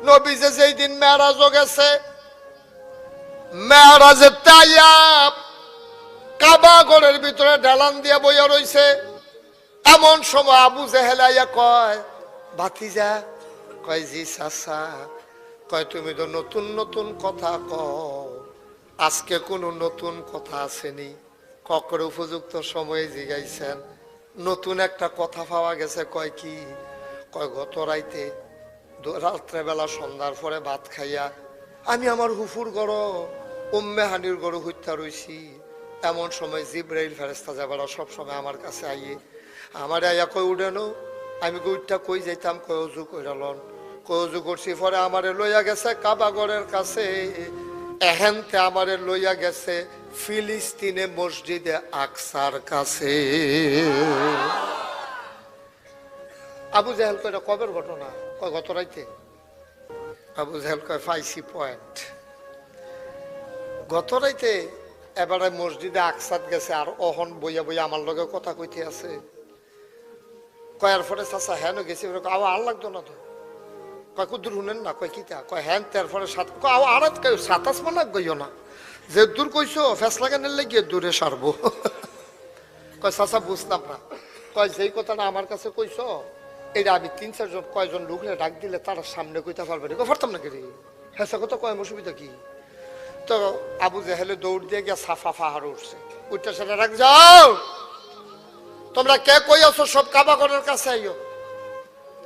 নবী যে যেই দিন মেরাজও গেছে, মেরাজে তাইয়া কাবা ঘরের ভিতরে ঢালান দিয়া বইয়া রইছে। এমন সময় আবু জেহেল আইয়া কয়, ভাতিজা। কয়, জি চাচা। কয়, তুমি তো নতুন নতুন কথা কও, আজকে কোনো নতুন কথা আসেনি? ককর উপযুক্ত সময়ে জিগাইছেন, নতুন একটা কথা পাওয়া গেছে। কয় কি? কয়, গত রাইতে রাত্রেবেলা সন্ধ্যার পরে ভাত খাইয়া আমি আমার হুফুর গড় উম্মে হানির গড় হত্যা রইছি। এমন সময় জিব্রাইল ফেরেশতা যাবার সব সময় আমার কাছে আইয়ে আমার আইয়া কই, উঠেনো। আমি কইটা কই যাইতাম? কয়, অজু কইরালন। কই, অজু করছি। পরে আমারে লইয়া গেছে কাবাগরের কাছে, এহেনতে আমারে লইয়া গেছে ফিলিস্তিনে মসজিদে আকসার কাছে। আবু জাহেল কয়, এটা কবের ঘটনা? কয়, গত রাইতে। আবু জাহেল কয়, ফাইসি পয়েন্ট। গত রাইতে এবারে মসজিদে আকসাদ গেছে, আর অহন বইয়া বইয়া আমার লগে কথা কইতে আছে। কয়ার পরে চাচা হ্যাঁ গেছি, আর লাগতো না তো। কয়, কুদুর শুনেন না। কয়, কিতা? কয়, হ্যাঁ। তারপরে আর সাতাশ মানা গইও না, যে দূর কইছো ফেসলা কেন লেগে দূরে সারবো। কয়, চাচা বুঝলাম না। কয়, যেই কথাটা আমার কাছে কইছো এটা আমি ৩-৪ কয়জন লোকরে ডাক দিলে তারা সামনে কইতে পারবে না। পারতাম না কি? হ্যাঁ কথা কয়, অসুবিধা কি? তো আবু জাহেলে দৌড় দিয়ে গিয়া সাফা পাহাড় উঠছে। উঠতে সেটা রাখ, যাও তোমরা কে কই আছো, সব কাবাগরের কাছে আইও।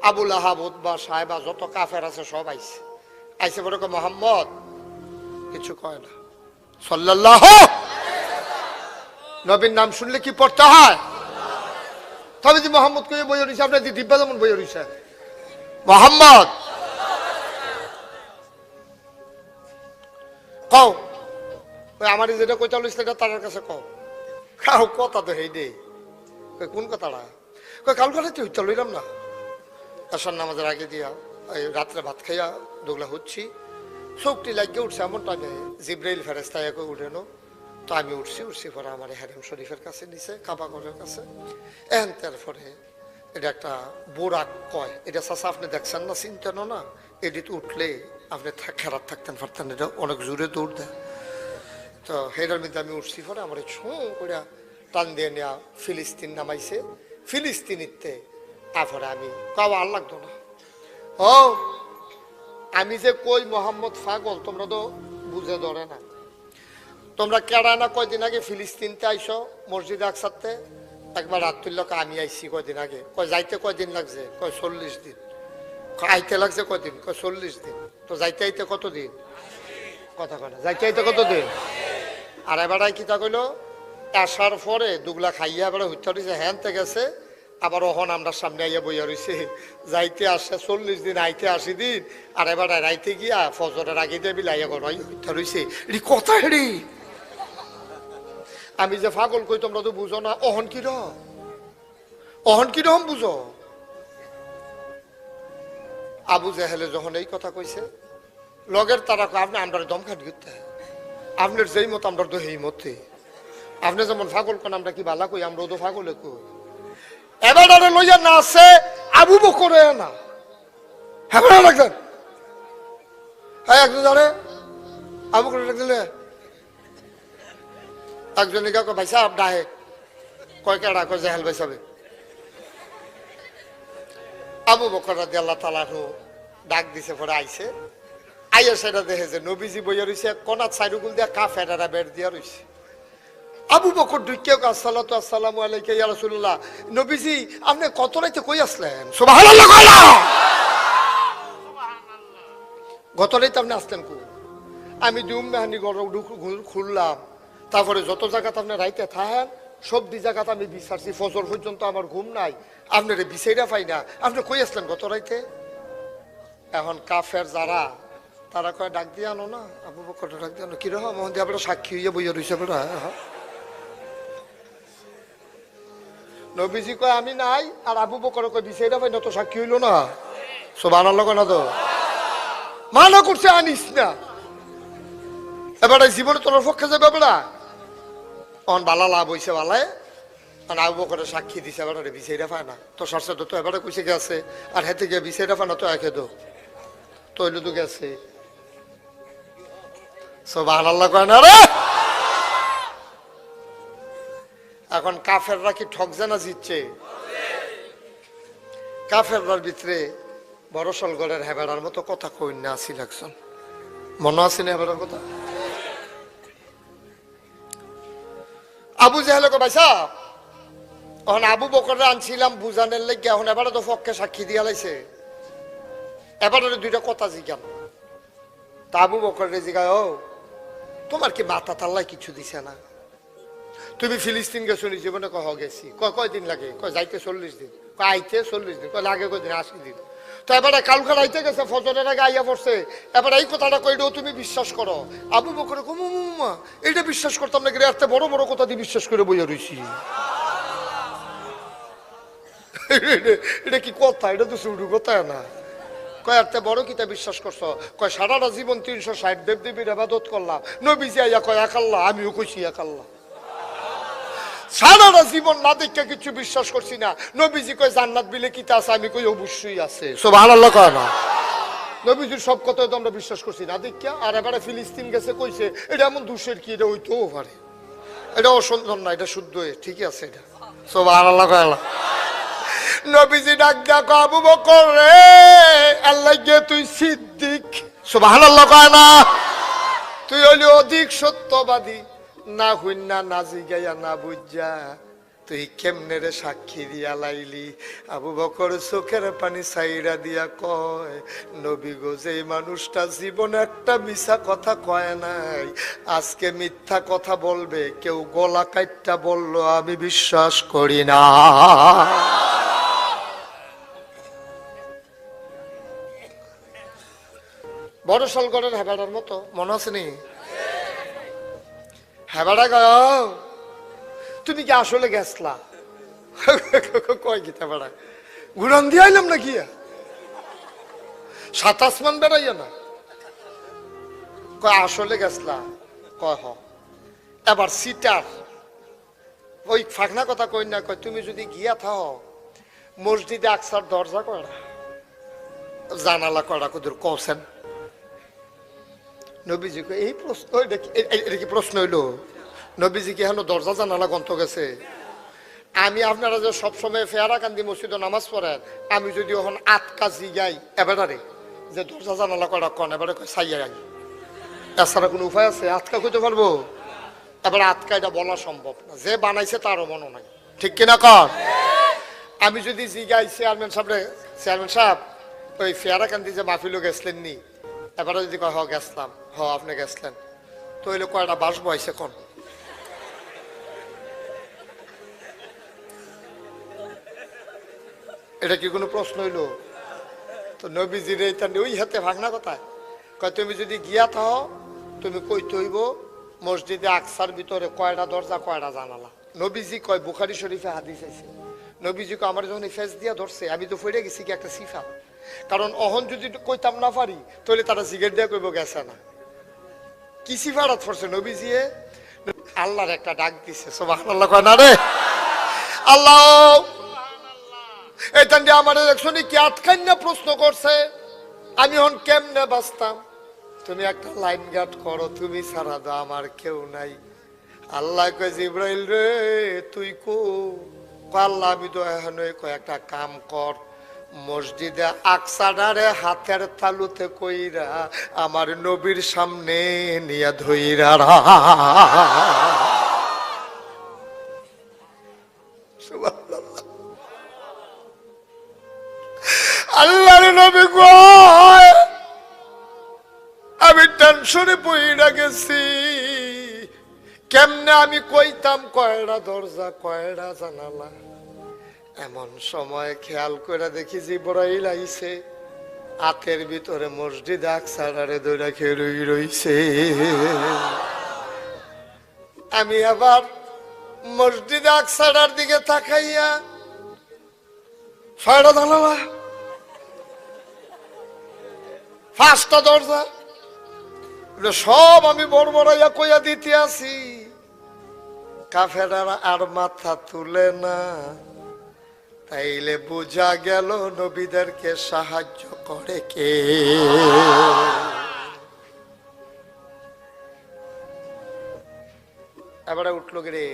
আবুল আহাব, উতবা, সাহেবা, যত কাফের আছে সব আইছে। আইসে বড় মোহাম্মদ কিছু কয় না, সাল্লাল্লাহু। নবীর নাম শুনলে কি পড়তে হয়? তবে যে মোহাম্মদ কই বই রইছে, আপনার দিব্যা যেমন বই রইছে মোহাম্মদ। কও, আমার যেটা কইতা লইছে এটা তার কাছে কও। খাও কথা তো হেই দে। কোন কথাটা? কই, কাল কালে তুই লইলাম না, আসার নামাজের আগে দিয়া রাত্রে ভাত খাইয়া দোগলা হচ্ছি, চোখটি লাগিয়ে উঠছে। এমন টাইমে জিব্রাইল ফেরেশতা কই, উঠেনো। তো আমি উঠছি পরে আমার হারেম শরীফের কাছে নিছে, কাবাগরের কাছে। এন তারপরে এটা একটা বোরাক কয়, এটা চাচা আপনি দেখছেন না, চিনতেন না? এদিকে উঠলে আপনি খেরাত থাকতেন পারতেন, এটা অনেক জোরে দৌড় দেয়। তো হেডার মধ্যে আমি উঠছি, পরে আমার ছুঁ করে টান দিয়ে নেওয়া ফিলিস্তিন নামাইছে। ফিলিস্তিনিতে তারপরে আমি কাওয়া আর লাগতো না। ও আমি যে কই মোহাম্মদ পাগল, তোমরা তো বুঝে ধরে না। তোমরা কেডা না কয়দিন আগে ফিলিস্তিনতে আইসো মসজিদে আকসাতে? একবার রাত্রির আমি আইসি কয়দিন আগে। কয়, যাইতে কয়দিন লাগছে? কয়, 40 দিন। আইতে লাগছে কয়দিন? কয়, 40 দিন। তো যাইতে আইতে কতদিন? কথা কয় না, যাইতে আইতে কতদিন? আর এবার কিতা কইলো, আসার পরে দুগলা খাইয়া এবারে হত্যা রয়েছে, হ্যানতে গেছে। আবার ওহন আমরা সামনে আইয়া বইয়া রয়েছে, যাইতে আসে 40 দিন, আইতে 80 দিন। আর এবার রাইতে গিয়া ফজরের আগে দিয়ে বিলাইয়া গড়াই হত্যা রয়েছে। এটি কথা হেরি আমি যে পাগল কই, তোমরা তো বুঝো না। অহন কিরকম বুঝো? আবু জাহেলে যখন এই কথা কইছে, লগের তারা আপনি আমরা দমখাট গিতে, আপনার যেই মত আমরা তো সেই মতে। আপনি যেমন পাগল কোন, আমরা কি বালা কই? আমরা তো পাগলে কই। এবার লইয়া না আছে আবু বকরে না, হ্যাঁ লাগছেন। হ্যাঁ একজন জানে আবু করে রাখলে একজনে কাউকে ভাই সাহেব ডাহে, কয় কেডা? কয়, জাহেল ভাই সাহেব। আবু বকর রাদিয়াল্লাহু তাআলা ডাক দিছে, পরে আইছে। আইয়া সেটা দেখে যে নবীজি বইয়া রইছে, কোনাত সাইডুগুল দিয়া কাফেরারা বের দিয়া রইছে। আবু বকর ঢুকিয়া আসসালাতু আসসালামু আলাইকা ইয়া রাসূলুল্লাহ। নবীজি আপনি কত রাইতে কই আসলেন? সুবহানাল্লাহ কইলা। গত রাইতে আপনি আসলেন কই? আমি দুম মেহানি খুললাম, তারপরে যত জায়গাতে আপনি রাইতে থাকেন সব জায়গাতে আমি বিচারছি, ফজর পর্যন্ত আমার ঘুম নাই, আপনার বিচাইরা পাই না। আপনি কই আসলেন গত রাইতে? এখন কাফের যারা তারা কয়, ডাক দিয়ে আনো না আবু বকর, ডাক দিয়ে আনো। কিরকম মোহন দিয়ে আপনার সাক্ষী হইয়া বইয়া রইছে বেড়া। নবীজি কয়, আমি নাই। আর আবু বকর কয়, বিচাইরা পাই না তো, সাক্ষী হইল না। সুবহানাল্লাহ কয় না তো, মানা করছে আনিস না। এবার জীবনে তোর পক্ষে যাবে বেড়া। অন বালা লাভ হইছে বালায়, আর আবু বকরের সাক্ষী দিছে, এবারে বিচাইরা পায় না তো। সরষে তো এবারে কুইসে গেছে, আর হেতে গিয়ে বিচাইরা পায় না তো একে দো। তৈল তো গেছে। সুবহানাল্লাহ কয় না রে? এখন কাফেররা কি ঠকছে না জিতছে? কাফেররার ভিতরে বড় সলগড়ের হেবেড়ার মতো কথা কই না আসিল একজন, মনে আছে না হেবেড়ার কথা? আবু জেহেল কো ভাইসা এখন আবু বকরে আনছিলাম বুঝানের লেগে, এখন এবারে তো পক্ষে সাক্ষী দিয়া লাইছে, এবারে দুইটা কথা জিজ্ঞান। তা আবু বকরে জিজ্ঞায়, ও তোমার কি মাথা তাল্লাই কিছু দিছে না? তুমি ফিলিস্তিন গেছো নি জীবনে? কহ গেছি। কয়দিন লাগে? কয় যাইতে 40 দিন। কয় আইতে 40 দিন। কয় লাগে কয়দিন? 80 দিন। তো এবারে কালকার আইতে গেছে, ফজরের আগে আইয়া পড়ছে, এবারে এই কথাটা কইলেও তুমি বিশ্বাস করো? আবু বকর কুমুমা এইটা বিশ্বাস করতাম না, এত বড় বড় কথা দিয়ে বিশ্বাস করে বইয়া রইছি। এটা কি কথা? এটা তো শুরু কথা না। কয় এত বড় কিতা বিশ্বাস করছো? কয় সারাটা জীবন 360 দেব দেবীর ইবাদত করলাম, নবীজি আইয়া কয় এক আল্লাহ, আমিও কইছি এক আল্লাহ। সারাটা জীবন না দেখে কিছু বিশ্বাস করছি না, নবীজি কয় জান্নাত বিলে কিতা আছে, আমি কই অবশ্যই আছে। সুবহানাল্লাহ কয় না? নবীজির সব কথাই তো আমরা বিশ্বাস করছি না দেখিয়া। আর এবারে ফিলিস্তিন গেছে কইছে, এটা এমন দোষের কি? এটা হইতেও পারে, এটা অসুন্দর না, এটা শুদ্ধ, ঠিকই আছে এটা। সুবহানাল্লাহ কয় না? নবীজি ডাক দেখো আবু বকর রে, আল্লাহ গে তুই সিদ্দিক। সুবহানাল্লাহ কয় না? তুই হইলি অধিক সত্যবাদী, না হইনা না জিগাইয়া না বুঝা তুই কেমনে রে সাক্ষী দিয়া লাইলি? আবু বকর চোখের পানি সাইরা দিয়া কয়, নবী গো, যে মানুষটা জীবনে একটা মিছা কথা কয় নাই, আজকে মিথ্যা কথা বলবে, কেউ গলা কাইটটা বললো, আমি বিশ্বাস করি না। বড় সলগড়ের হেবাড়ার মতো, মনে আছে নি? হেবাড়া গাও, তুমি কি আসলে গেছলা? কয় কি হেবাড়া, ঘুরান দিয়ে আইলাম না গিয়া 7 আসমান বেড়াইয়া না? কয় আসলে গেছলা? কয় হ। এবার সিটার ওই ফাঁকনা কথা কই না, কয় তুমি যদি গিয়া থাও মসজিদে আকসার দরজা কয়টা, জানালা কয়টা, কুদুর কছেন? নবীজি এই প্রশ্ন, এটা কি প্রশ্ন হইলো? নবীজি কি এখন দরজা জানালা গন্ত গেছে? আমি আপনারা যে সবসময় ফেয়ারাকান্দি মসজিদে নামাজ পড়েন, আমি যদি এখন আটকা জিগাই এবারে যে দরজা জানালা কয়টা কন, এবারে সাইয়া যাই, এছাড়া কোনো উপায় আছে? আটকা কইতে পারবো? এবারে আটকা এটা বলা সম্ভব না, যে বানাইছে তারও মনে নাই, ঠিক কিনা কর? আমি যদি জিগাই চেয়ারম্যান সাহেব, চেয়ারম্যান সাহেব ওই ফেয়ারাকান্দি যে মাহফিলও গেছিলেন নি, এবারে যদি কয় হ গেছলাম, হ আপনি গেছলেন, তো হইলে কয়টা বাস বয়সে কোন? এটা কি কোনো প্রশ্ন হইলো? তো নবীজির এইটা ওই হাতে ভাগনা কথা কয়, তুমি যদি গিয়া থাও তুমি কইতে হইব মসজিদে আকসার ভিতরে কয়টা দরজা কয়টা জানালা। নবীজি কয়, বুখারী শরীফে হাদিস আছে, নবীজি কয় আমার যখন ফেস দিয়া ধরছে আমি তো ফিরে গেছি কি একটা সিফা, কারণ অহন যদি কইতাম না পারি তাহলে তারা জিগের দিয়া কইব গেছে না। কি সিফারাত করছে নবীজি? আল্লাহর একটা ডাক দিছে। সুবহানাল্লাহ কয় না রে? আল্লাহ এটা দিয়ে আমার একশনে কি আটকান্না প্রশ্ন করছে, আমি হন কেমনে বাঁচতাম? তুমি একটা লাইন গার্ড করো, তুমি ছাড়া দা আমার কেউ নাই। আল্লাহ কয়, জিব্রাইল রে তুই কো? আল্লাহ আমি তো এখন কয়েকটা কাম কর, মসজিদে আকসাডারে হাতের তালুতে কইরা আমার নবীর সামনে নিয়া ধইরা আল্লাহর নবী কয়, আমি টেনশনে পইড়া গেছি, কেমনে আমি কইতাম কয়টা দরজা কয়টা জানালা? এমন সময় খেয়াল করে দেখি জিবরাইল আইছে, হাতের ভিতরে মসজিদ আকসারে দইরা খেয়ে রইছে। আমি আবার মসজিদ আকসার দিকে তাকাইয়া 6টা জানালা, 5টা দরজা, সব আমি বড়বড়াইয়া কইয়া দিতে আছি। কাফেরারা আর মাথা তুলে না। তাইলে বোঝা গেল নবীদেরকে সাহায্য করে কে। এবারে উঠলো রে,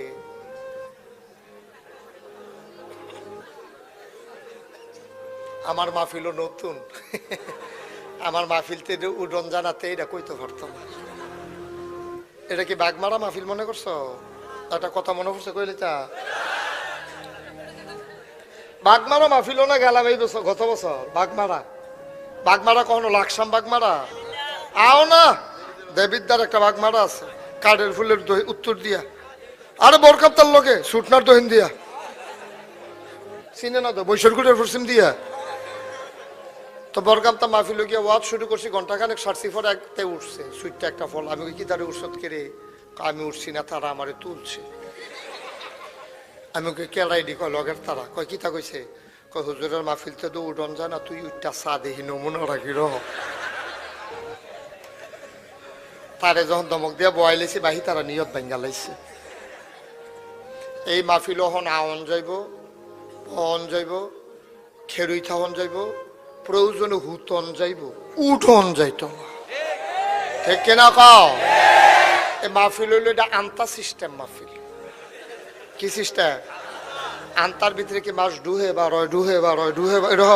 আমার মাহফিল নতুন, আমার মাহফিলতে উডন জানাতে এটা কইতে পারতাম না। এটা কি বাগমারা মাহফিল মনে করছো? একটা কথা মনে পড়ছে কইলে তা বাগমারা মাহফিলও না গেলাম এই বছর, গত বছর বাগমারা। বাগমারা কখনো লাকসাম বাগমারা আও না, দেবিদ্দার একটা বাগমারা আছে কাঠের ফুলের উত্তর দিয়া, আরে বরকাপ্তার লোকে সুটনার দহিন দিয়া, চিনে না তো বৈশরকুটের পশ্চিম দিয়া। তো বরকাপ্তা মাহফিল গিয়া ওয়াজ শুরু করছি, ঘন্টাখানেক সারছি পর একতে উঠছে সুইটটা একটা ফল। আমি কি তারে উৎসত কেড়ে, আমি উঠছি না, তারা আমারে তুলছে। আমি ওকে কেলাইডি কয় লগের তারা কয় কিতা কইছে, কয় হুজুরের মাহফিলতে তো উডন যায় না, তুই উঠটা চা দেখি নমুনা রাখি রহ। তারে যখন দমক দিয়া বয়াইলেছি বাহি তারা নিয়ত ভাঙ্গা লাইছে। এই মাহফিল হন আওন যাইব, পন যাইব, খেরুই থাওন যাইব, প্রয়োজনে হুতন যাইব, উঠন যাইত না। ঠিক কিনা কও? এই মাহফিল হইল এটা আন্তা সিস্টেম মাহফিল। কি সিস্টেম? আন্তার ভিতরে কি মাস ডুহে বা রয়, ডুহে বা রয়, ডুহে রহ।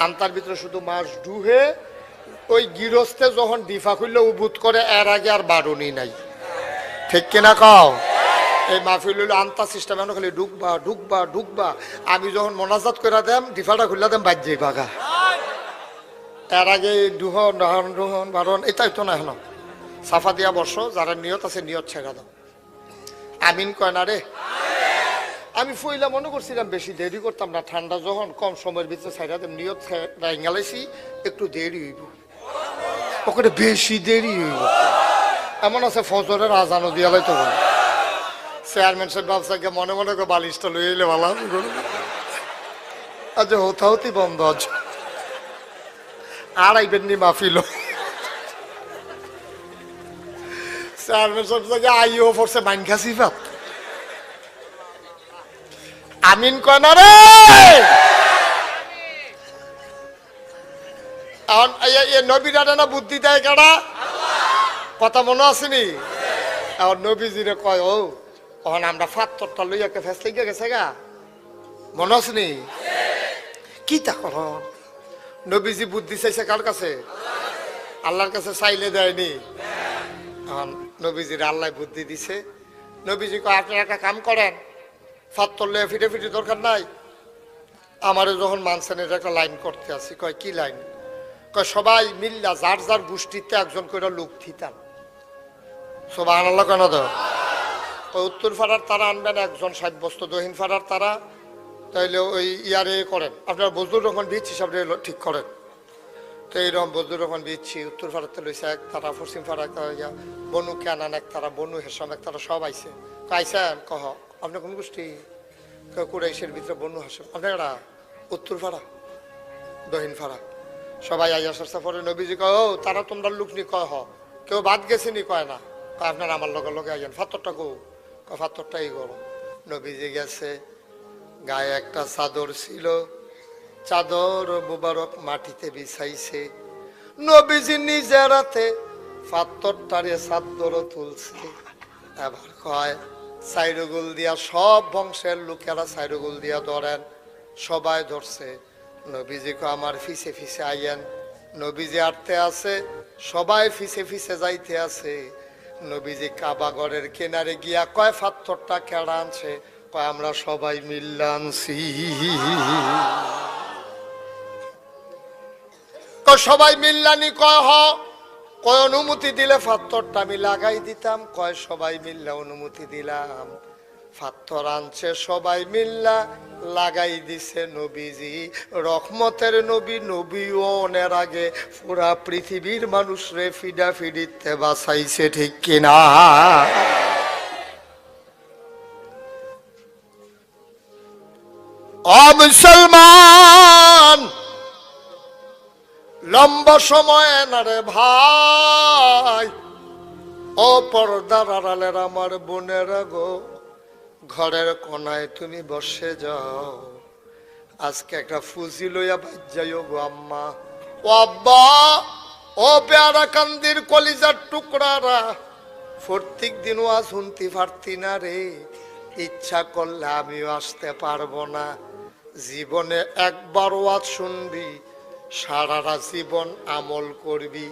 আন্তার ভিতরে শুধু মাস ডুহে। ওই গৃহস্থে যখন ডিফা খুললে উবুত করে, এর আগে আর বারণই নাই। ঠিক কিনা কও? এই মাহফিল হইল আন্তা সিস্টেম, এখন খালি ঢুকবা ঢুকবা ঢুকবা। আমি যখন মোনাজাত করে দেম, ডিফাটা খুললা দেম, বাদ যাই বাগা। এর আগে দুহন ডাহন দুহন বারণ এটাই তো না। এখন সাফা দিয়া বসো, যারা নিয়ত আছে নিয়ত ছেড়া দাও। আমিন কয় না রে। আমি ফইলা মনে করছিলাম বেশি দেরি করতাম না, ঠান্ডা যখন কম সময়ের ভিতরে ছাইরা দেম, নিয়ত রাইঙ্গালাইছি একটু দেরি হইব, ওখানে বেশি দেরি হইব। এমন আছে ফজরের আজানও দিয়ালাই তো ভালো। চেয়ারম্যান সাহেব ব্যবসাকে মনে মনে করে বালিশটা লই এলে ভালো। আজ হতাহতি বন্ধ আজ আর আইবেন নি মাহফিল। চেয়ারম্যান সাহেব আইও পড়ছে মাইন খাসি ভাত। আমিন কয় না রে। নবীরা না বুদ্ধি দেয় কারা, কথা মনে আসেনি? এখন নবীজিরে কয় ও তখন আমরা ফাত্তরটা লইয়াকে ফেস লেগে গেছে গা, মনে আসেনি? কি তা কর? নবীজি বুদ্ধি চাইছে কার কাছে? আল্লাহর কাছে চাইলে দেয়নি। এখন নবীজির আল্লাহ বুদ্ধি দিছে। নবীজি কয় আপনারা একটা কাম করেন, ফাত্তর লইয়া ফিটে ফিটে দরকার নাই। আমারে যখন মানছেন এটা একটা লাইন করতে আসি। কয় কি লাইন? কয় সবাই মিল্লা যার যার গোষ্ঠীতে একজন করে লোক থিতাম। সুবহানাল্লাহ কেন তো? উত্তর ফাড়ার তারা আনবেন একজন সাব্যস্ত, দক্ষিণ ফাড়ার তারা তাইলে ওই ইয়ারে করেন, আপনার বজুর রকম বীজ হিসাবে ঠিক করেন। তো এইরকম বজুর রকম বীজছি উত্তর ফাড়াতে লইছে এক তারা, পশ্চিম ফাড়া বনু ক্যানান এক তারা, বনু হেসম এক তারা, সব আইসে। আইসেন কহ আপনি কোন গোষ্ঠী? কুরাইশের ভিতরে বনু হাসম। আপনারা উত্তর ফাড়া, দক্ষিণ ফাড়া, সবাই আই আসার পরে নবীজি কয় ও তারা তোমরা লোক নি কয় হ, কেউ বাদ গেছে নি? কয় না। আপনার আমার লগে লগে আইয়েন। ফাত্তরটা কো? ফাত্তরটাই গরম। নবীজি গেছে, গায়ে একটা চাদর ছিল, চাদর মুবারক মাটিতে বিছাইছে। নবীজি নিজের হাতে ফাত্তরটারে চাদর তুলছে। এবার কয় সাইরুগুল দিয়া সব বংশের লোকেরা সাইরুগুল দিয়া ধরেন। সবাই ধরছে। নবীজি কয় আমার ফিসে ফিসে আইয়েন। নবীজি আটতে আছে, সবাই ফিসে ফিসে যাইতে আছে। নবীজি কাবা ঘরের কিনারে গিয়া কয় ফাত্তরটা কেডা আনছে? কয় আমরা সবাই মিল্লা আনছি। কয় সবাই মিল্লানি? কয় হ। কয় অনুমতি দিলে ফাত্তরটা আমি লাগাই দিতাম। কয় সবাই মিল্লা অনুমতি দিলাম। ফাত্তর আনছে সবাই মিল্লা, লাগাই দিছে নবীজি। রহমতের নবী, নবীও অনের আগে পুরা পৃথিবীর মানুষ রে ফিডা ফিডিতে বাঁচাইছে। ঠিক কিনা? ও মুসলমান, লম্বা সময় না রে ভাই। ও পর্দার আড়ালের আমার বোনেরা গো, ঘরের কোনায় তুমি বসে যাও। আজকে একটা ফুজি লইয়া বাজ্যাইও গো আম্মা। ও আব্বা, ও পেয়ারা কান্দির কলিজার টুকরারা, প্রত্যেক দিনও আজ শুনতে পারতি না রে। ইচ্ছা করলে আমিও আসতে পারবো না। জীবনে একবার ওয়াজ শুনবি, সারাটা জীবন আমল করবি।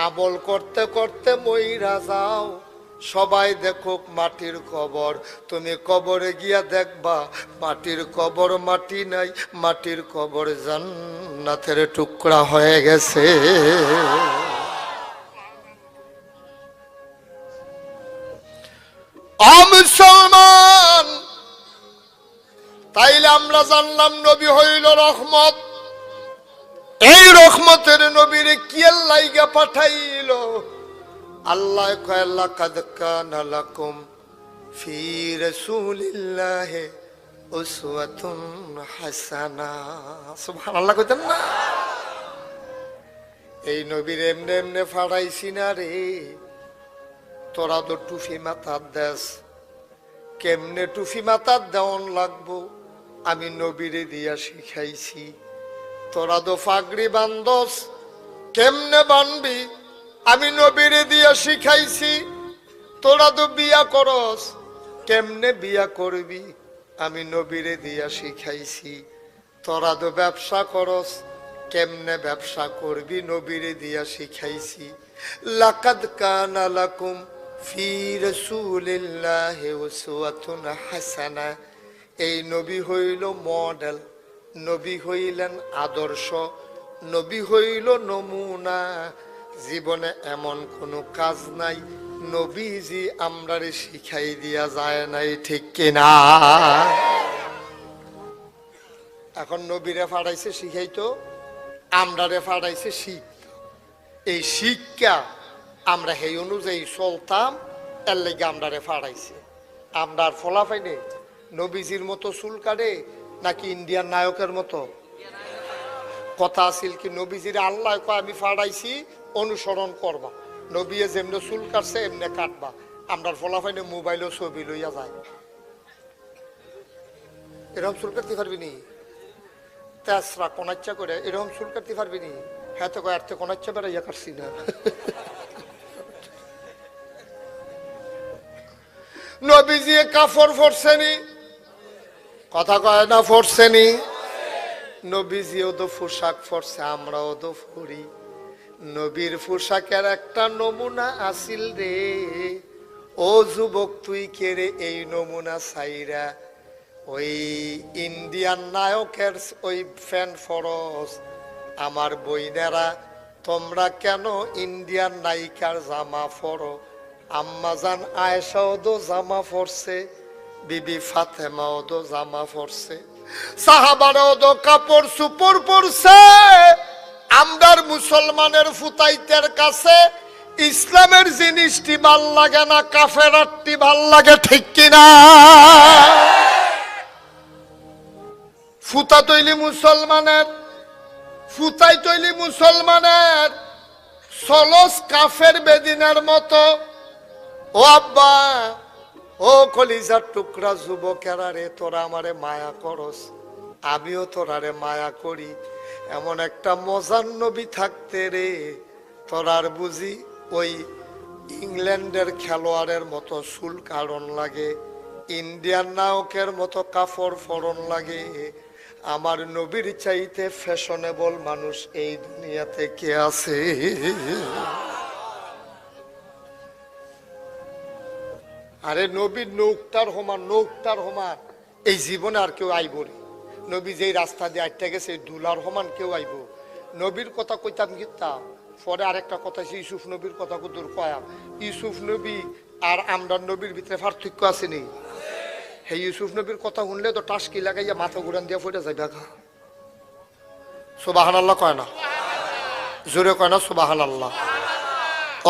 আমল করতে করতে মইরা যাও, সবাই দেখুক মাটির কবর। তুমি কবরে গিয়া দেখবা মাটির কবর মাটি নাই, মাটির কবর জান্নাতের টুকরা হয়ে গেছে। মুসলমান, তাইলে আমরা জানলাম নবী হইল রহমত। এই রহমতের নবীর কি লাইগা পাঠাইল? আল্লাহ কয় লাকাদ কানা লাকুম ফি রাসূলিল্লাহি উসওয়াতুন হাসানাহ। সুবহানাল্লাহ কইতেন না? এই নবীর এমনে এমনে ফাড়াইছি না রে। তোরা তো টুফি মাথার দেশ, কেমনে টুফি মাথার দেওয়ান লাগবো আমি নবীরে দিয়া শিখাইছি। তোরা তো ফাগড়ি বান্ধস, কেমনে বানবি আমি নবীরে দিয়া শিখাইছি। তোরা তো বিয়া করস, কেমনে বিয়া করবি আমি নবীরে দিয়া শিখাইছি। তোরা তো ব্যবসা করস, কেমনে ব্যবসা করবি নবীরে দিয়া শিখাইছি। লাকাদ কানা লাকুম ফি রাসূলিল্লাহি উসওয়াতুন হাসানাহ। এই নবী হইল মডেল, নবী হইলেন আদর্শ, নবী হইল নমুনা। জীবনে এমন কোনো কাজ নাই নবীজি আমরারে শিখাই দিয়া যায় নাই, ঠিক কিনা? এখন নবীরে ফাড়াইছে শিখাইতো, আমরারে ফাড়াইছে শিখ। এই শিক্ষা আমরা সেই অনুযায়ী চলতাম, এর লেগে আমরারে ফাড়াইছে। আমরার ফলাফাইনে নবীজির মতো চুল কাটে নাকি ইন্ডিয়ান নায়কের মতো? কথা আছিল কি নবীজির আল্লাহ কয় আমি ফাড়াইছি, অনুসরণ করবা। নবী যেমনে চুল কাটছে এমনি কাটবা। আমরার ফলাফাইনে মোবাইলও ছবি লইয়া যায়। এরকম চুল কাটতে পারবি নি? তেসরা কোনাচ্চা করে এরকম চুল কাটতে পারবি নি? হ্যাঁ তো কয় আরতে কোনাচ্চা বেড়াইয়া কাটছি না। নবীজি কাফড় ফরছেনি, কথা কয় না ফরছেনি? নবীজিও তো পোশাক ফরছে, আমরাও তো ফরি। নবীর পোশাকের একটা নমুনা আসিল রে। ও যুবক তুই কেড়ে এই নমুনা চাইরা ওই ইন্ডিয়ান নায়কের ওই ফ্যান ফরস। আমার বইনেরা তোমরা কেন ইন্ডিয়ান নায়িকার জামা ফরো? আম্মাজান আয়েশাও তো জামা ফরছে, বিবি ফাতেমাও তো জামা ফরছে, সাহাবারাও তো কাপড় সুপর পরছে। আমরার মুসলমানের ফুতাইতের কাছে ইসলামের জিনিসটি ভাল লাগে না, কাফেরারটি ভাল লাগে, ঠিক কিনা? ফুতা তৈলি মুসলমানের, ফুতাই তৈলি মুসলমানের, সলস কাফের বেদিনের মতো। ও আব্বা, ও কলিজার টুকরা যুবকেরা রে, তোরা আমারে মায়া করস, আমিও তোরারে মায়া করি। এমন একটা মজার নবী থাকতে রে, তোরার বুঝি ওই ইংল্যান্ডের খেলোয়াড়ের মতো চুল কারণ লাগে, ইন্ডিয়ান নায়কের মতো কাপড় ফরন লাগে। আমার নবীর চাইতে ফ্যাশনেবল মানুষ এই দুনিয়াতে কে আছে? আরে নবীর নৌকটার হোমান, নৌকটার হোমান এই জীবনে আর কেউ আইব রে। নবী যেই রাস্তা দিয়ে আটটা গেছে দুলার হোমান কেউ আইব? নবীর কথা কইতাম গীতাম, পরে আরেকটা কথা ইউসুফ নবীর কথা কুদুর কয়াম। ইউসুফ নবী আর আমরার নবীর ভিতরে পার্থক্য আছে নি? হে ইউসুফ নবীর কথা শুনলে তো টাসকি লাগাইয়া মাথা ঘুরান দিয়া ফিরে যাবে। সুবহানাল্লাহ কয় না? জোরে কয় না সুবহানাল্লাহ?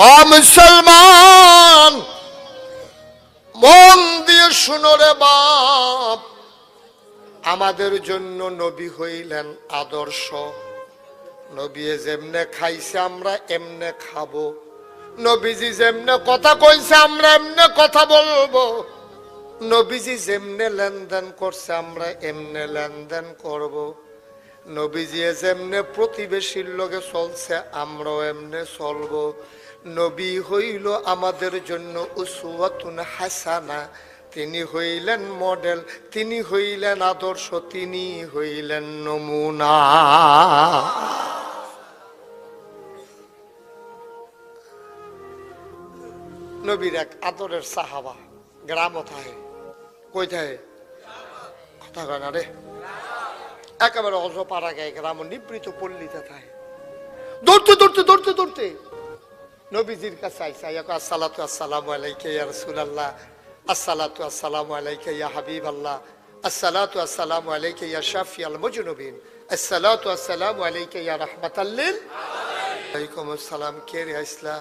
ও মুসলমান, মন দিয়ে শুনো রে বাপ, আমাদের জন্য নবী হইলেন আদর্শ। নবী যেমনে খাইছে আমরা এমনে খাবো, নবীজি যেমনে কথা কইছে আমরা এমনে কথা বলবো। নবীজি যেমনে লেনদেন করছে আমরা এমনে লেনদেন করব। নবীজি যেমনে প্রতিবেশীর লগে চলছে আমরাও এমনে চলবো। নবী হইল আমাদের জন্য উসওয়াতুন হাসানা, তিনি হইলেন মডেল, তিনি হইলেন আদর্শ, তিনি হইলেন নমুনা। নবীর এক আদরের সাহাবা গ্রাম থাকে, কই থাকে কথা কয় না রে, একেবারে অজপাড়া গায়ে গ্রাম নিবৃত পল্লীতে থাকে। দৌড়তে দৌড়তে দৌড়তে দৌড়তে নবীজির কাছে আইসা আসসালাতু আসসালামু আলাইকা ইয়া রাসূলুল্লাহ, আসসালাতু আসসালামু আলাইকা ইয়া হাবিবাল্লাহ, আসসালাতু আসসালামু আলাইকা ইয়া শাফিয়াল মুজনুবিন, আসসালাতু আসসালামু আলাইকা ইয়া রাহমাতাল লিল আলাইকুম আসসালাম। কে রে আইসলা?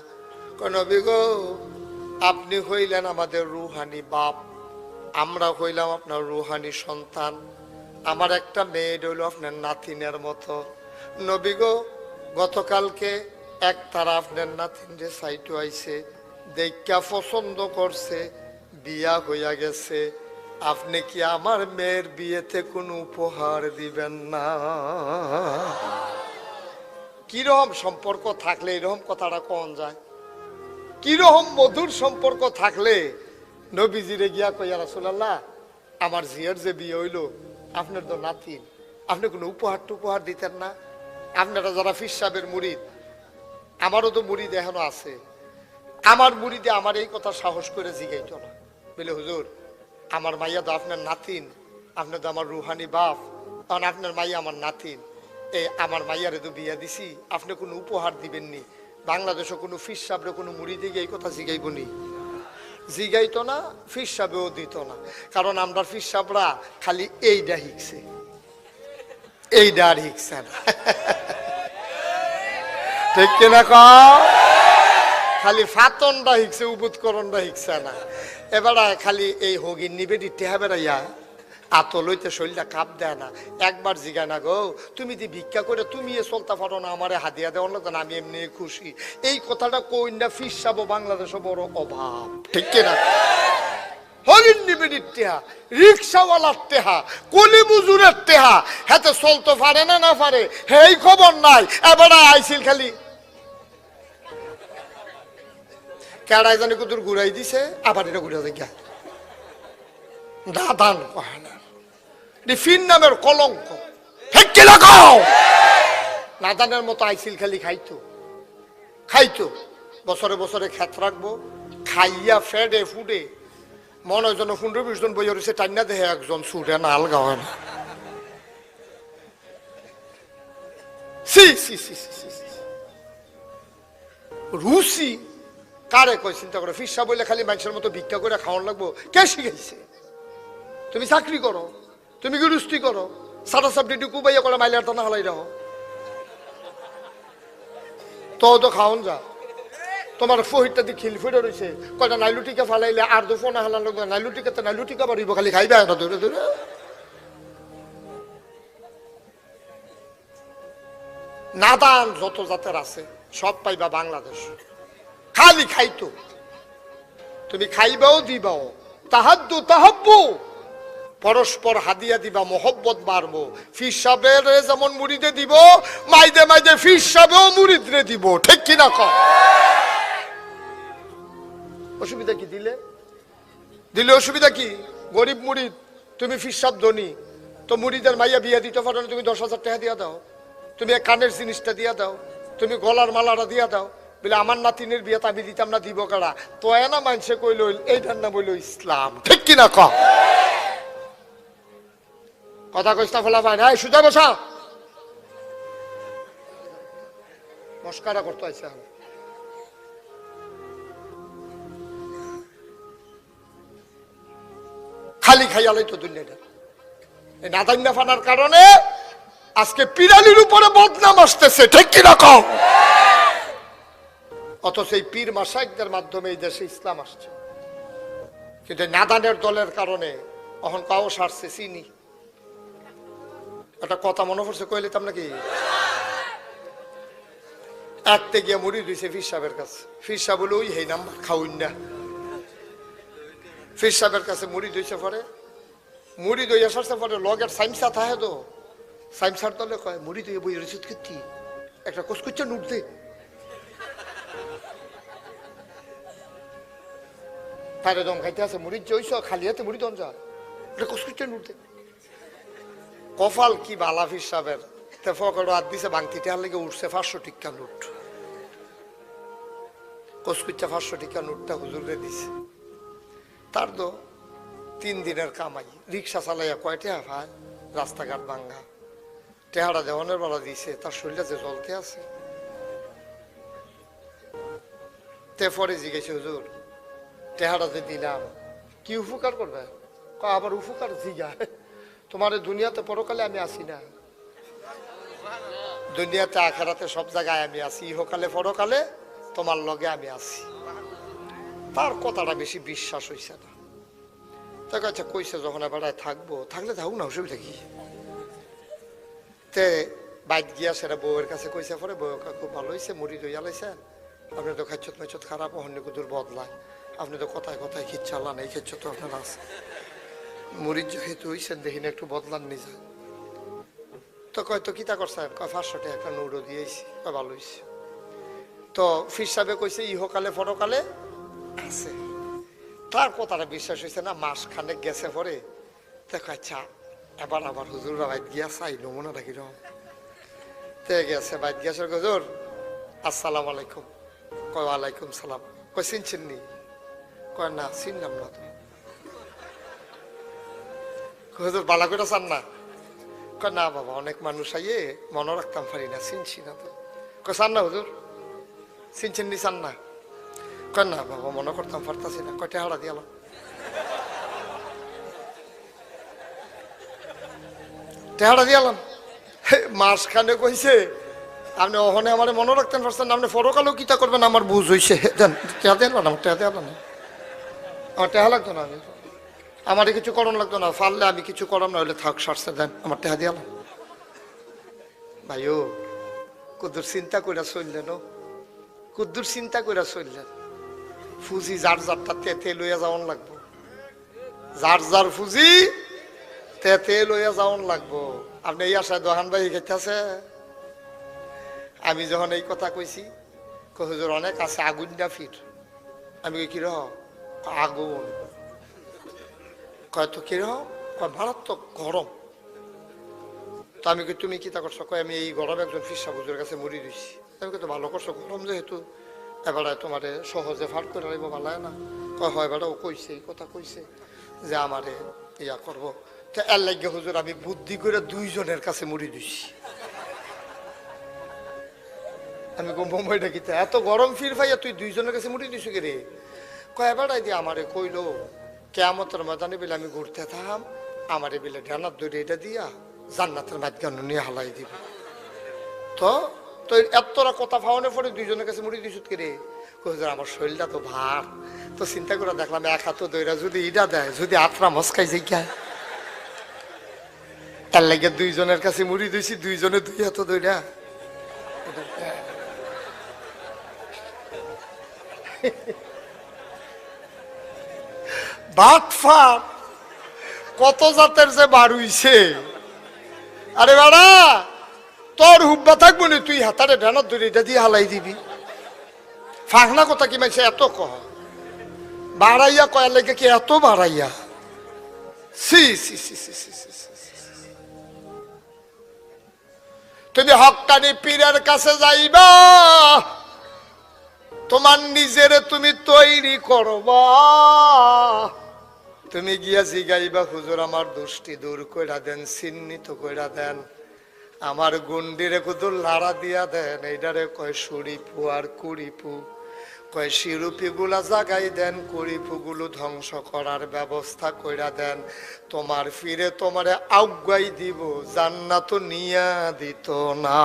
কয় নবী গো, আপনি হইলেন আমাদের রুহানি বাপ, আমরা হইলাম আপনার রুহানি সন্তান। আমার একটা মেয়ে হইল আপনার নাতিনের মতো। নবী গো, গতকালকে এক তারা আপনার নাতিন যে সাইটু আইছে, দেখা পছন্দ করছে, বিয়া হইয়া গেছে। আপনি কি আমার মেয়ের বিয়েতে কোনো উপহার দিবেন না? কিরকম সম্পর্ক থাকলে এরকম কথাটা কন যায়? কিরকম মধুর সম্পর্ক থাকলে নবীজিরে গিয়া কইয়া রাসূলুল্লাহ, আমার জিয়ার যে বিয়ে হইল, আপনার তো নাতিন, আপনি কোনো উপহার দিতেন না? আপনারা যারা ফির সাহেবের মুরিদ, আমারও তো মুরিদ এখনো আছে, আমার মুরিদে আমার এই কথা সাহস করে জিগাইতো না, বলে হুজুর আমার মাইয়া তো আপনার নাতিন, আপনি তো আমার রুহানি বাপ, কারণ আপনার মাইয়া আমার নাতিন, এই আমার মাইয়ারে তো বিয়া দিছি, আপনি কোনো উপহার দিবেননি? বাংলাদেশে কোনো ফির সাহেবরে কোনো মুরিদে গিয়ে এই কথা জিগাইবনি? জিগাইতো না, ফির সাহেবেও দিত না। কারণ আমরা ফির সাহেবরা খালি এইটা শিখছে, এইটা আর শিখছে না। ঠিক কিনা কও? খালি ফাতনটা শিখছে, উবুদকরণটা শিখছে না। এবারে খালি এই হগির নিবে দিতে হবে ইয়া আত লইতে শরীরটা কাপ দেয় না। একবার জিগা না গো, তুমি দি ভিক্ষা করে তুমি এ চলতে পারো না, আমারে হাদিয়া দেওয়ার লোক আমি এমনি খুশি। এই কথাটা কই না ফির সাহেব বাংলাদেশে বড় অভাব। ঠিক কিনা? হগির নিবে টেহা, রিক্সাওয়ালার টেহা, কলি মজুরের টেহা, হাতে চলতে পারে না না পারে এই খবর নাই। এবারে আইছিল খালি কেড়াই জানি কুতুর ঘুরাই দিছে, আবার এটা ঘুরে দেখা দাদান কয় না, ফির নামের কলঙ্ক। নাদানের মতো আইছিল খালি খাইতো খাইতো, বছরে বছরে খেত রাখবো, খাইয়া ফেডে ফুডে মনে হয় যেন 15-20 জন বইয়া রয়েছে, টাইনা দেহে একজন ছুটে না, আলগা হয় না। রুচি কারে কয় চিন্তা করে? ফিরসা বলে খালি মানুষের মতো ভিক্ষা করে খাওয়ান লাগবো? কে শিখাইছে? তুমি চাকরি করো, তুমি গৃহস্থী করো, সাদা সাবডি কুবাইয়া করে মাইলার টানা হালাই রাখো, তো খাওন যা। তোমার ফহিরটা দিয়ে খিল ফিরে রয়েছে, কয়টা নাইলুটিকা ফালাইলে আর দু ফোনা হালার লোক নাইলুটিকাতে নাইলুটিকা বাড়িব, খালি খাইবে না ধরে ধরে। নাদান যত জাতের আছে সব পাইবা বাংলাদেশ, খালি খাইতো। তুমি খাইবাও দিবাও, তাহাদ্দু তাহাব্বু, পরস্পর হাদিয়া দিবা, মোহব্বত বাড়বো। ফির সাহেবের যেমন মুরিদে দিব, মাইদে মাইদে ফির সাহেবেও মুরিদরে দিব। ঠিক কিনা কও? অসুবিধা কি? দিলে দিলে অসুবিধা কি? গরিব মুরিদ, তুমি ফির সাহেব ধনী, তো মুরিদের মাইয়া বিয়া দিতে পারো না, তুমি 10,000 টাকা দিয়া দাও, তুমি কানের জিনিসটা দিয়া দাও, তুমি গলার মালাটা দিয়া দাও, বলে আমার নাতিনের বিয়াতে আমি দিতাম না, দিব কারা? তো না মানসে কইল এইটার নাম বললো ইসলাম। ঠিক কিনা ক? কথা কইস্তা ফেলা পায় না, সুজা বসা মস্কারা করতে আছে। খালি খাইয়ালাই তো দুনিয়াটা। এই নাদান্না ফানার কারণে আজকে পিরালির উপরে বদনাম আসতেছে। ঠিক কিনা কও? অথচ এই পীর মাশায়েখদের মাধ্যমে এই দেশে ইসলাম আসছে, কিন্তু নাদানের দলের কারণে এখন কাও সারছে চিনি। একটা কথা মনে পড়ছে, কইলে তাম নাকি? একতে গিয়ে মুড়ি দিয়েছে ফির সাহেবের কাছে, ফির সাহেব বলে ওই হেই নাম্বার খাউন না, ফির সাহেবের কাছে মুড়ি দইছে পরে, মুড়ি দই আসার পরে লগের সাইমসা থাকে তো, সাইমসার দলে কয় মুড়ি দই বই রসিদ কি একটা কচকুচ্চা নুট দে। তারে দম খাইতে আছে মুড়ির জইছ খালি হাতে মুড়ি দন যা, এটা কচকুচ্চা নুট দে। কপাল কি বালা ফির সাহেবের, ফকড় হাত দিছে ভাঙতি টেহার লেগে উঠছে 500 টিক্কা নোট। কচকুচ্চা 500 টিক্কা নোটটা হুজুরে দিছে। তার তো 3 দিনের কামাই, রিক্সা চালাইয়া কয় টেহা ভাই, রাস্তাঘাট ভাঙ্গা, টেহারা দেওয়ানের বেলা দিছে, তার শরীরটা যে জ্বলতে আছে। তে পরে জিজ্ঞেস হুজুর টেহারা যে দিলাম কি উপকার করবে? আবার উপকার জিগা, তোমার দুনিয়াতে পরকালে আমি আসি না, দুনিয়াতে আখেরাতে সব জায়গায় আমি আছি, ইহকালে পরকালে তোমার লগে আমি আছি। তার কথাটা বেশি বিশ্বাস হইছে না। তাকে আচ্ছা কইছে যখন বেড়ায় থাকবো, থাকলে থাকুক না, অসুবিধা কি? তে বাইক গিয়া সেটা বউয়ের কাছে কইছে পরে, বউ খুব ভালো হয়েছে, মুড়ি দইয়া লাইছেন, আপনি তো খাইছত মেছত খারাপ, অন্য কুদুর বদলায়, আপনি তো কথায় কথায় খিচ্ছালান, এই খেচ্ছ তো আপনার আছে, মুড়ির যেহেতু হইছেন দেখি না একটু বদলান নি যায়। তো কয় তো কিতা করছেন? কয় 500 টাকা একটা নোটও দিয়েছি। কয় ভালো হয়েছে। তো ফির সাহেবে কইছে ইহকালে পরকালে আছে। তার কথাটা বিশ্বাস হয়েছে না, মাস খানেক গেছে পরে দেখো আচ্ছা এবার আবার হুজুররা বাইত গিয়া চাই নমুনা রাখি রকম তে গেছে, বাইত গিয়াছে হুজুর আসসালাম আলাইকুম। কয় ওয়ালাইকুম সালাম। কয় চিনছেন নি? কয় না চিনলাম না তো। হুজুর বালা করে চান না? কয় না বাবা, অনেক মানুষ আইয়ে মনে রাখতাম পারি না, চিনছি না তো। কয় চান না হুজুর? চিনছেন নি চান না? কয় না বাবা, মনে করতাম পারতাছি না। কয় টেহারা দিয়ালাম। টেহারা দিয়ালাম। মাসখানে কইছে আপনি ওখানে আমার মনে রাখতেন পারছেন না, আপনি পরকালেও কিতা করবেন আমার বুঝ হয়েছে। দেন টেহা দিলাম, আমার টেহা দিলাম না, আমার টেহা লাগতো না, আমার কিছু করণ লাগতো না, পারলে আমি কিছু করাম, না হলে থাক সারছে, দেন আমার টেহা দিয়ালাম। ভাইও কুদ্দুর চিন্তা করে চললেন, ও কুদ্দুর চিন্তা করে চললেন। ফুজি যার যারটা তেতে লইয়া যাওয়ান লাগবো, যার যার ফুজি তেতে লইয়া যাওয়ান লাগবো। আপনি এই আশায় দোকান বাই খেতেছে। আমি যখন এই কথা কইছি, হুজুর অনেক আছে আগুন না ফির। আমি কিরহ? আগুন। কয় তো কিরহ? কয় মারাত্মক গরম। তো আমি কি তুমি কিতা করছো? কয় আমি এই গরম একজন ফিরসা হুজুরের কাছে মুড়ি দিছি। আমি তো ভালো করছো, গরম যেহেতু এবারে তোমারে সহজে ফাট করে লাগবো, ভালো না। কয় হয় বেড়া, ও কইছে এই কথা কইছে যে আমারে ইয়া করবো। তো এর লাগে হুজুর আমি বুদ্ধি করে 2 জনের কাছে মুড়ি দিছি। আমি মুম্বাইটা কিতা এত গরম ফির ভাইয়া তুই 2 জনের কাছে মুড়ি দিছি কে রে? কয় বেড়াই দিয়ে আমারে কইলো কেয়ামতের ময়দানে বেলে আমি ঘুরতে থাম, আমারে বেলে ডানার দড়ি এটা দিয়া জান্নাতের মাঝখান নিয়ে হালাই দিবে। তো তো এতটা কথা ফাওয়ানো পরে 2 জনের কাছে মুড়ি দিছুত কে রে? হুজুর আমার শরীরটা তো ভার, তো চিন্তা করে দেখলাম এক হাত দইরা যদি ইটা দেয়, যদি আত্রা মস্কাই যাই, তার লাগে 2 জনের কাছে মুড়ি দিছি, 2 জনে 2 হাত দইরা। বাটফার কত জাতের যে বার হইছে। আরে বাড়া তোর হুব্বা থাকবো না, তুই হাতারে ডানার ধরে এটা দিয়ে হালাই দিবি। ফাঁকনা কথা কি মাইছে এত কহ বাড়াইয়া কয়ার লেগে কি এত বাড়াইয়া? সি সি সি সি সি সি। তুমি হক্কানি পীরের কাছে যাইবা, তোমার নিজের তুমি তৈরি করবা। তুমি গিয়া জিগাইবা হুজুর আমার দোষটি দূর কইরা দেন, চিহ্নিত কইরা দেন, আমার গুন্ডিরে কুদুর লাড়া দিয়া দেন। এইটারে কয় সুরিপু আর কুড়িপু। কয় শিরুপি গুলা জাগাই দেন, কুড়িপু গুলো ধ্বংস করার ব্যবস্থা কইরা দেন। তোমার ফিরে তোমারে আজ্ঞাই দিব, জান্নাত নিয়া দিত না।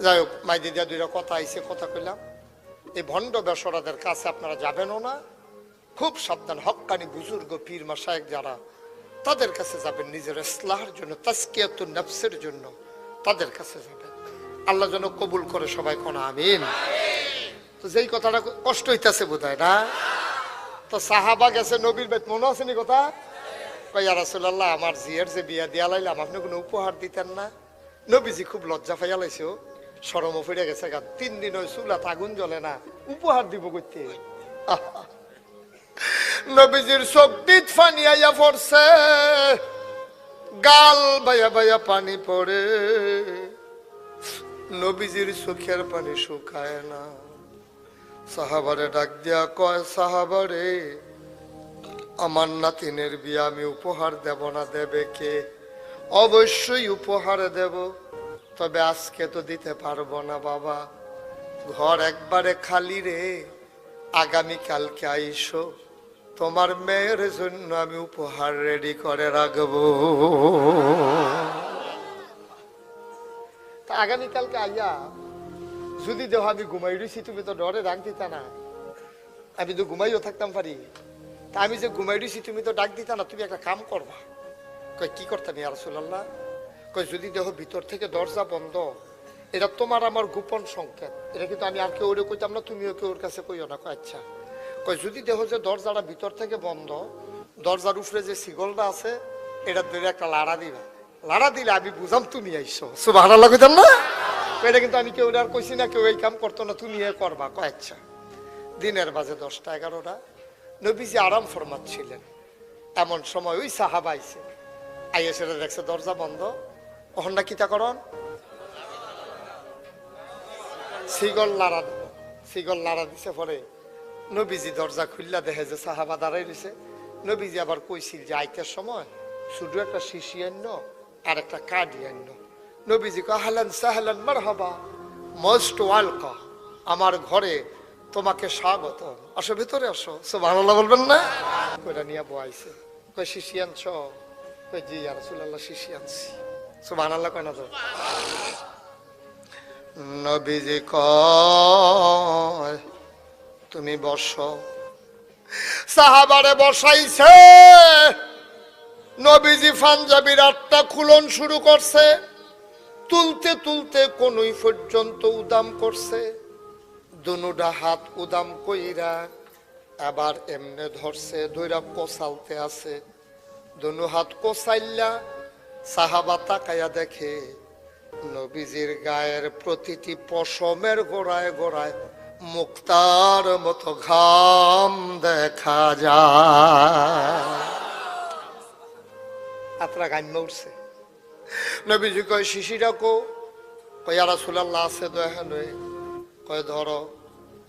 যাই হোক মাইদি দিয়া 2টা কথা আইছে, কথা কইলাম। এই ভণ্ড বেসরাদের কাছে আপনারা যাবেনও না, খুব সাবধান। হক্কানি বুজুর্গ পীর মাশায়েখ যারা, তাদের কাছে যাবেন নিজের ইসলাহের জন্য, তাজকিয়াতুন নফসের জন্য তাদের কাছে যাবেন। আল্লাহ যেন কবুল করে, সবাই কোন আমিন। তো যেই কথাটা কষ্ট হইতেছে বোধ হয় না। তো সাহাবা গেছে নবীর বেত, মনে আছে নি কথা? কই ইয়া রাসূলুল্লাহ, আমার জিয়ের যে বিয়া দিয়া লাইলাম, আপনি কোনো উপহার দিতেন না? নবীজি খুব লজ্জা পাইয়া লাইছে, শরমও ফিরে গেছে গা। 3 দিন ওই চুলাত আগুন জ্বলে না, উপহার দিব কইতে। নবীজির চোখ দিত পানি আইয়া পড়ছে, গাল বাইয়া বাইয়া পানি পড়ে, নবীজির চোখের পানি শুকায় না। সাহাবারে ডাক দিয়া কয়, সাহাবারে, আমার নাতিনের বিয়া আমি উপহার দেব না, দেবে কে? অবশ্যই উপহার দেব, তবে আজকে তো দিতে পারবো না বাবা, ঘর একবারে খালি রে, আগামীকালকে আইসো, তোমার মেয়ের জন্য আমি উপহার রেডি করে রাখবো। তা আগামীকালকে আইয়া যদি দেহ আমি ঘুমাই রয়েছি, তুমি তো ডরে ডাক দিতা না, আমি তো ঘুমাইও থাকতাম পারি, তা আমি যে ঘুমাই রয়েছি তুমি তো ডাক দিতা না, তুমি একটা কাম করবা। কই কি করতাম ইয়া রাসূলুল্লাহ? কই যদি দেহ ভিতর থেকে দরজা বন্ধ, এটা তোমার আমার গোপন সংকেত, এটা কিন্তু আমি আর কেউ কইতাম না, তুমিও কেউ ওর কাছে কইও না। কই আচ্ছা। কই যদি দেহ যে দরজাটা ভিতর থেকে বন্ধ, দরজার উপরে যে শিকলটা আছে এটা ধরে একটা লাড়া দিবা, লাড়া দিলে আমি বুঝাম তুমি আইসো। সুবহানাল্লাহ কইতাম না? এটা কিন্তু আমি কেউ আর কইছি না, কেউ এই কাম করতো না, তুমি এ করবা। কয় আচ্ছা। দিনের বাজে 10টা 11টা, নবীজি আরাম ফরমাচ্ছিলেন, এমন সময় ওই সাহাবা আইছে, আইয়া সেটা দেখছে দরজা বন্ধ, ওখান না কিতা করন, শিগল লাড়া দিল, শিগল লাড়া দিছে। পরে নবীজি দরজা খুললা দেখে যে সাহাবা দাঁড়াই রয়েছে। নবীজি আবার কইছিল যে আইতের সময় শুধু একটা শিশি আন্য আর একটা কাঠি আন্য। নবীজি কয়, আহলান সাহলান মারহাবা, মোস্ট ওয়েলকাম, আমার ঘরে তোমাকে স্বাগত, আসো ভিতরে আসো। সুবহানাল্লাহ বলবেন না? কইরা নিয়ে বয়াইছে। কই শিশি আনছ? কই জি ইয়া রাসূলুল্লাহ, শিশি আনছি। সুবহানাল্লাহ কয় না তো? নবীজি কয়, তুমি বসো। সাহাবারে বসাইছে, নবীজি পাঞ্জাবির আটটা খুলন শুরু করছে, তুলতে তুলতে কনুই পর্যন্ত উদাম করছে, দুনুডা হাত উদাম কইরা আবার এমনে ধরছে, ধইরা কোসালতে আছে, দুনু হাত কোসাইল্লা। সাহাবা তাকায়া দেখে নবীজির গায়ের প্রতিটি পশমের গোড়ায় গোড়ায় মুক্তার মতো ঘাম দেখা যায়, আত্রা গাইমা উঠছে। নবীজি কয়, শিশিরা কো? কয় ইয়া রাসূলুল্লাহ, আছে দয়ালে। কয় ধরো।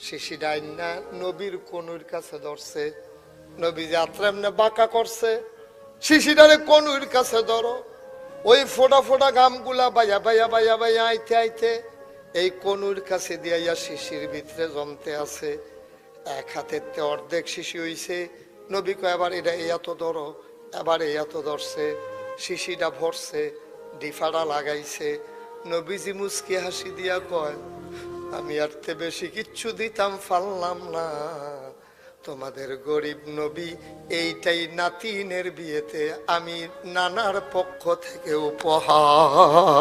শিশি ডাইন না নবীর কনুর কাছে ধরছে। নবীজি আত্রা এমনে বাঁকা করছে, শিশিটারে কনুর কাছে ধরো। ওই ফোটা ফোটা গামগুলা বাইয়া বাইয়া বাইয়া বাইয়া আইতে আইতে এই কনুর কাছে দিয়া শিশির ভিতরে জমতে আছে। এক হাতের অর্ধেক শিশি হইছে। নবী কয়, এবার এটা এত ধরো, এবার এত ধরছে, শিশিটা ভরছে, ডিফাটা লাগাইছে। নবীজি মুস্কি হাসি দিয়া কয়, আমি আর তে বেশি কিচ্ছু দিতাম পারলাম না, তোমাদের গরিব নবী এইটাই নাতিনের বিয়েতে আমি নানার পক্ষ থেকে উপহার।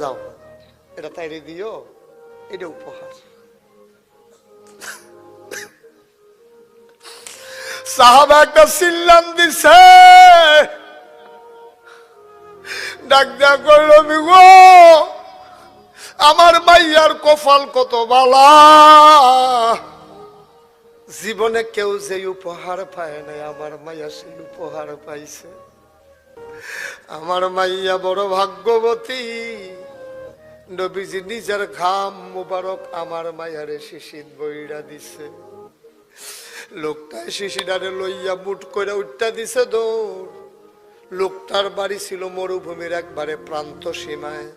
যাও, এটা তাইরে দিও, এটা উপহার। সাহাবা একটা সিল্লাম দিছে, ডাক দিয়া কইল, গো আমার মাইয়ার কপাল কত বালা, জীবনে কেউ যে উপহার পায় নাই আমার মাইয়া সেই উপহার পাইছে। আমার মাইয়া বড় ভাগ্যবতী, নবীজি নিজের ঘাম মুবারক আমার মাইয়ারে শিশির বইরা দিছে। লোকটা শিশিরারে লইয়া মুট করে উঠটা দিছে দৌড়। লোকটার বাড়ি ছিল মরুভূমির একবারে প্রান্ত সীমায়।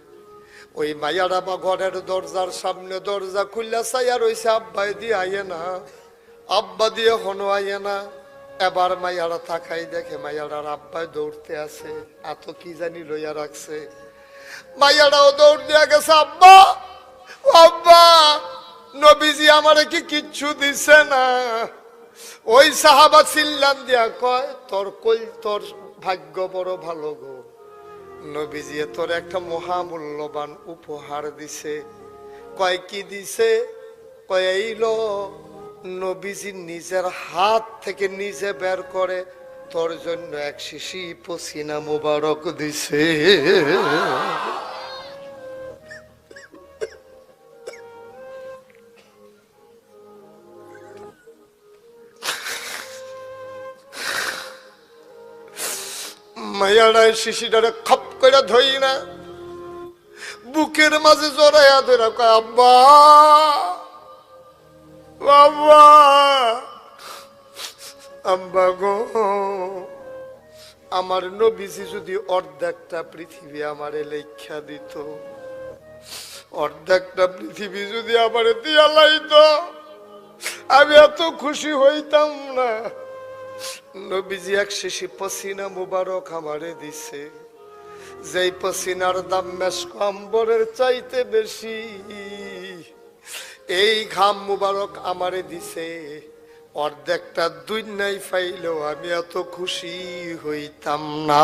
ওই মাইয়ারা বা ঘরের দরজার সামনে দরজা খুললা চাইয়া রইছে, আব্বাই দিয়ে আইয়ে না, আব্বা দিয়ে হনো আইয়ে না। এবার মাইয়ারা তাকাই দেখে মাইয়ারার আব্বাই দৌড়তে আছে, এত কি জানি লইয়া রাখছে। মাইয়ারাও দৌড় দিয়া গেছে, আব্বা আব্বা, নবীজি আমারে কি কিচ্ছু দিছে না। ওই সাহাবা চিল্লান দিয়া কয়, তোর ভাগ্য বড় ভালো গো, নবীজি তোর একটা মহামূল্যবান উপহার দিছে। কয় কি দিছে? কয় এইলো নবীজি নিজের হাত থেকে নিজে বের করে তোর জন্য এক শিশি পসিনা মোবারক দিছে। মাইয়াটায় শিশিটারে খপ করে ধরি না, বুকের মাঝে জড়াইয়া ধরে কয় আব্বা, বাবা, আব্বা গো, আমার নবীজি যদি অর্ধেকটা পৃথিবী আমারে লেখা দিত, অর্ধেকটা পৃথিবী যদি আমারে দিয়া লাইত, আমি এত খুশি হইতাম না। নবীজি এক শিশি পসিনা মুবারক আমারে দিছে, যেই পসিনার দাম মেশক আম্বরের চাইতে বেশি। এই ঘাম মুবারক আমারে দিছে, অর্ধেকটা দুনিয়ায় পাইলেও আমি এত খুশি হইতাম না।